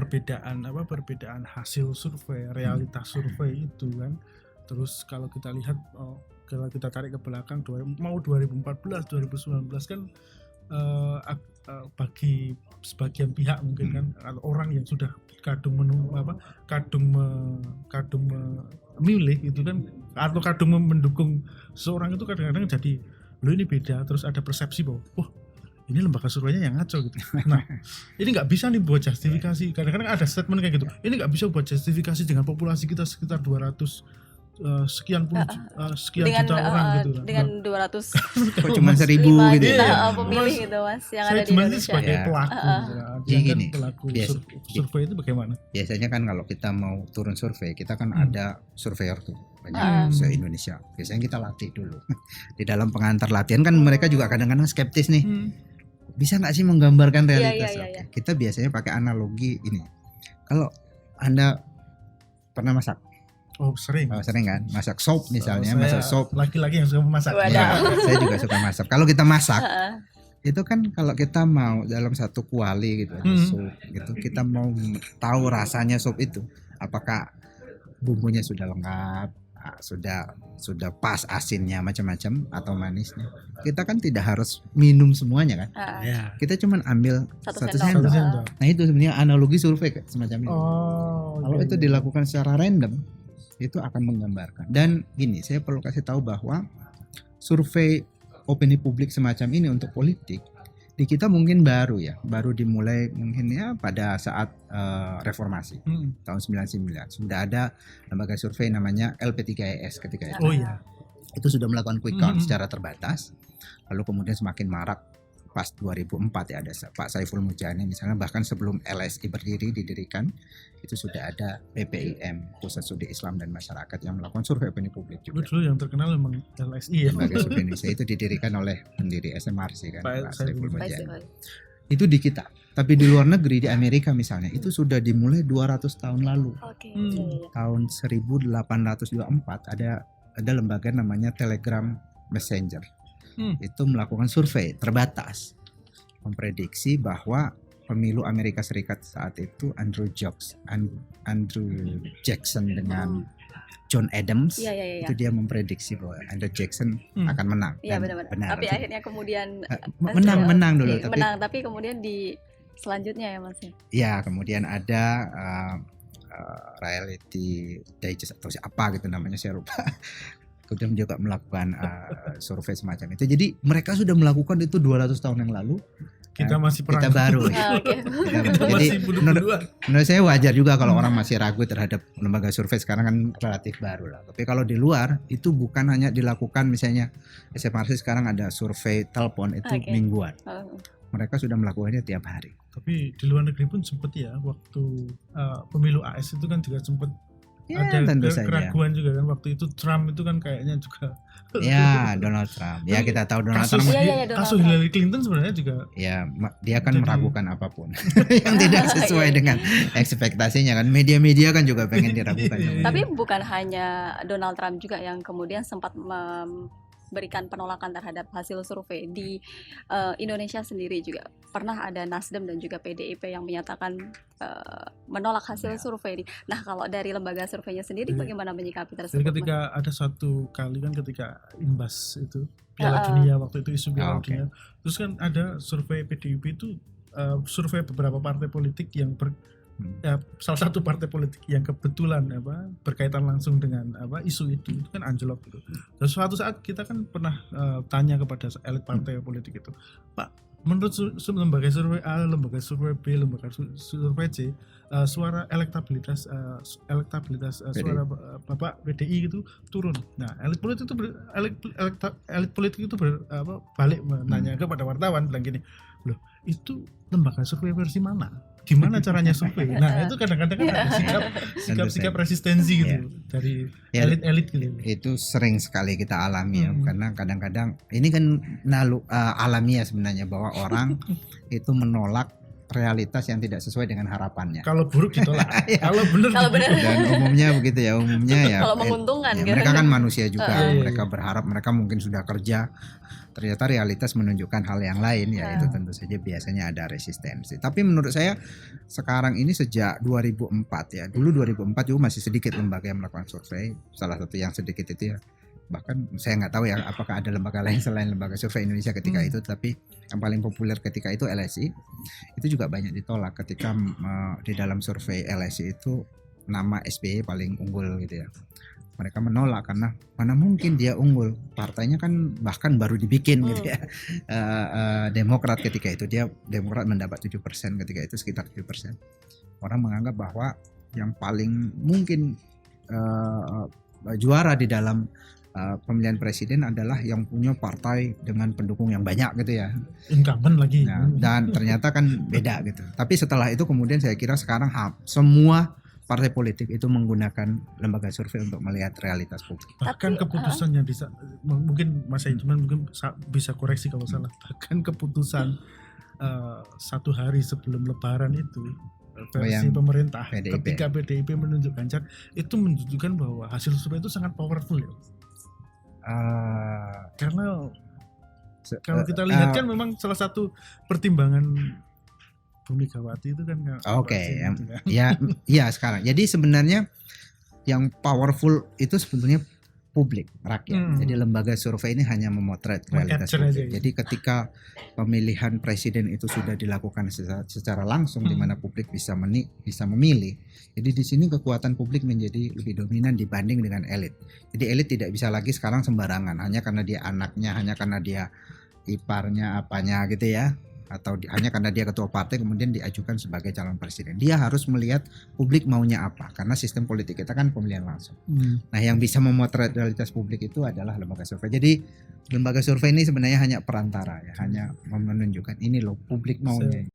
perbedaan hasil survei, realitas survei itu kan. Terus kalau kita lihat kalau kita tarik ke belakang mau 2014, 2019 kan bagi sebagian pihak mungkin kan kalau orang yang sudah kadung memilih itu kan atau kadung mendukung seseorang itu kadang-kadang jadi lo ini beda, terus ada persepsi bahwa ini lembaga surveinya yang ngaco gitu. Nah, ini nggak bisa nih buat justifikasi. Kadang-kadang ada statement kayak gitu. Ini nggak bisa buat justifikasi dengan populasi kita sekitar 200 sekian juta orang gitu kan. Dengan 200 kok cuma 1.000 gitu ya. Pemilih gitu Mas yang ada di Indonesia. Sebagai pelaku. Jadi gini, pelaku survei itu bagaimana? Biasanya kan kalau kita mau turun survei, kita kan ada surveyor tuh banyak se-Indonesia. Biasanya kita latih dulu. Di dalam pengantar latihan kan mereka juga kadang-kadang skeptis nih. Bisa nggak sih menggambarkan realitas? Iya. Kita biasanya pakai analogi ini. Kalau Anda pernah masak? Sering kan? Masak sop misalnya, masak sop. Laki-laki yang suka memasak. Ya, saya juga suka masak. Kalau kita masak, itu kan kalau kita mau dalam satu kuali gitu, sup gitu, kita mau tahu rasanya sup itu, apakah bumbunya sudah lengkap, sudah pas asinnya macam-macam atau manisnya. Kita kan tidak harus minum semuanya kan. Kita cuma ambil satu sendok. Nah itu sebenarnya analogi survei semacam itu. Kalau itu dilakukan secara random, itu akan menggambarkan. Dan gini, saya perlu kasih tahu bahwa survei opini publik semacam ini untuk politik di kita mungkin baru dimulai mungkin ya pada saat reformasi tahun 99. Sudah ada lembaga survei namanya LP3IS ketika itu. Itu sudah melakukan quick count secara terbatas. Lalu kemudian semakin marak pas 2004 ya, ada Pak Saiful Mujani misalnya, bahkan sebelum LSI didirikan itu sudah ada PPIM, Pusat Studi Islam dan Masyarakat, yang melakukan survei opini publik juga. Dulu yang terkenal memang LSI ya. Lembaga Survei Indonesia itu didirikan oleh pendiri SMRC kan, Pak Saiful Mujani. Itu di kita. Tapi di luar negeri, di Amerika misalnya, itu sudah dimulai 200 tahun lalu. Tahun 1824 ada lembaga namanya Telegram Messenger. Itu melakukan survei terbatas, memprediksi bahwa pemilu Amerika Serikat saat itu Andrew Jackson dengan John Adams, itu dia memprediksi bahwa Andrew Jackson akan menang. Iya benar. Tapi akhirnya kemudian menang dulu. Tapi kemudian di selanjutnya ya Mas ya. Iya, kemudian ada reality digest atau apa gitu namanya, saya lupa. Kemudian juga melakukan survei semacam itu. Jadi mereka sudah melakukan itu 200 tahun yang lalu. Kita masih perang. Kita baru. Jadi menurut saya wajar juga kalau orang masih ragu terhadap lembaga survei sekarang kan relatif baru lah. Tapi kalau di luar itu bukan hanya dilakukan, misalnya SMRC sekarang ada survei telepon itu mingguan. Mereka sudah melakukannya tiap hari. Tapi di luar negeri pun sempat ya, waktu pemilu AS itu kan juga sempat ada keraguan juga kan, waktu itu Trump itu kan kayaknya juga Donald Trump ya, kita tahu Donald Trump kasus Hillary Clinton sebenarnya juga dia kan meragukan apapun yang tidak sesuai dengan ekspektasinya kan. Media-media kan juga pengen diragukan. Tapi bukan hanya Donald Trump juga yang kemudian sempat berikan penolakan terhadap hasil survei. Di Indonesia sendiri juga pernah ada Nasdem dan juga PDIP yang menyatakan menolak hasil survei ini. Nah, kalau dari lembaga surveinya sendiri bagaimana menyikapi tersebut? Jadi ketika ada satu kali kan ketika imbas itu Piala Dunia, waktu itu isu Piala Dunia, terus kan ada survei PDIP itu survei beberapa partai politik yang salah satu partai politik yang kebetulan berkaitan langsung dengan isu itu kan anjlok gitu. Dan suatu saat kita kan pernah tanya kepada elit partai politik itu, Pak, menurut lembaga survei A, lembaga survei B, lembaga survei C, suara elektabilitas suara Bapak PDI itu turun. Nah, elit politik itu balik menanya kepada wartawan, bilang gini, loh itu lembaga survei versi mana? Gimana caranya survei? Nah itu kadang-kadang kan ada sikap resistensi gitu dari elit-elit gitu. Itu sering sekali kita alami ya, karena kadang-kadang ini kan alamiah sebenarnya bahwa orang itu menolak realitas yang tidak sesuai dengan harapannya. Kalau buruk ditolak. Kalau benar Dan umumnya begitu ya, ya. Kalau menguntungkan ya, kan. mereka kan manusia juga, Iya. mereka berharap, mereka mungkin sudah kerja, ternyata realitas menunjukkan hal yang lain ya, itu tentu saja biasanya ada resistensi. Tapi menurut saya sekarang ini sejak 2004 ya, dulu 2004 juga masih sedikit lembaga yang melakukan survei, salah satu yang sedikit itu ya, bahkan saya nggak tahu ya apakah ada lembaga lain selain lembaga survei Indonesia ketika itu, tapi yang paling populer ketika itu LSI, itu juga banyak ditolak ketika di dalam survei LSI itu nama SBY paling unggul gitu ya. Mereka menolak karena mana mungkin dia unggul, partainya kan bahkan baru dibikin gitu ya. Demokrat ketika itu, Demokrat mendapat 7% ketika itu, sekitar 7%. Orang menganggap bahwa yang paling mungkin juara di dalam pemilihan presiden adalah yang punya partai dengan pendukung yang banyak gitu ya. Incumbent lagi. Nah, dan ternyata kan beda gitu. Tapi setelah itu kemudian saya kira sekarang semua partai politik itu menggunakan lembaga survei untuk melihat realitas publik. Bahkan keputusannya mungkin Mas Aidiman mungkin bisa koreksi kalau salah. Bahkan keputusan 1 hari sebelum Lebaran itu versi pemerintah PDIP. Ketika PDIP menunjuk Ganjar, itu menunjukkan bahwa hasil survei itu sangat powerful ya. Karena kalau kita lihat kan memang salah satu pertimbangan Bu Megawati itu kan ya sekarang. Jadi sebenarnya yang powerful itu sebetulnya publik, rakyat. Jadi lembaga survei ini hanya memotret realitas publik. Jadi ketika pemilihan presiden itu sudah dilakukan secara langsung di mana publik bisa memilih. Jadi di sini kekuatan publik menjadi lebih dominan dibanding dengan elit. Jadi elit tidak bisa lagi sekarang sembarangan hanya karena dia anaknya, hanya karena dia iparnya apanya gitu ya. Atau hanya karena dia ketua partai kemudian diajukan sebagai calon presiden. Dia harus melihat publik maunya apa, karena sistem politik kita kan pemilihan langsung. Nah, yang bisa memotret realitas publik itu adalah lembaga survei. Jadi lembaga survei ini sebenarnya hanya perantara ya, hanya menunjukkan ini loh publik maunya.